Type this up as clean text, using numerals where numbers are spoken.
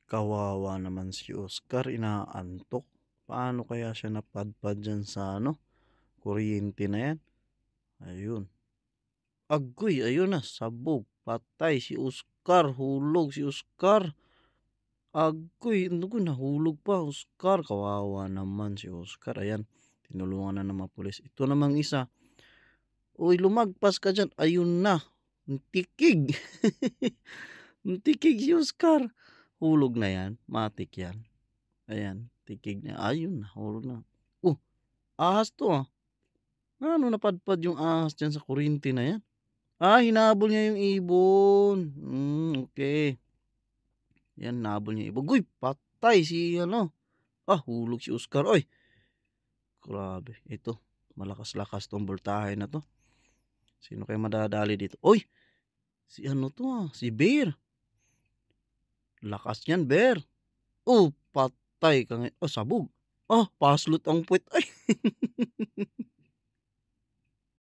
Kawawa naman si Oscar, inaantok. Paano kaya siya napadpad diyan sa kuryente na 'yan? Ayun. Agoy, ayun na, sabog, patay si Oscar, hulog si Oscar. Agoy, naku, nahulog pa, Oscar. Kawawa naman si Oscar. Ayan, tinulungan na ng mga pulis. Ito namang isa, "Uy, lumagpas ka diyan." Ayun na, tikig. Tikig si Oscar. Hulog na 'yan, matik 'yan. Ayan, tikig na. Ayun, nahulog na. Oh, ahas 'to, ah. Paano napadpad yung ahas diyan sa kuryente na 'yan? Hinabol niya yung ibon. Okey. 'Yan, nahabol niya yung ibon. Uy, patay si hulog si Oscar. Uy, grabe. Ito, malakas-lakas 'tong boltahe na 'to. Sino kayang madadali dito? Uy, si 'to, si Bear. Lakas niyan, Bear. Patay ka nga, sabog. Paslot ang puwet. Ay,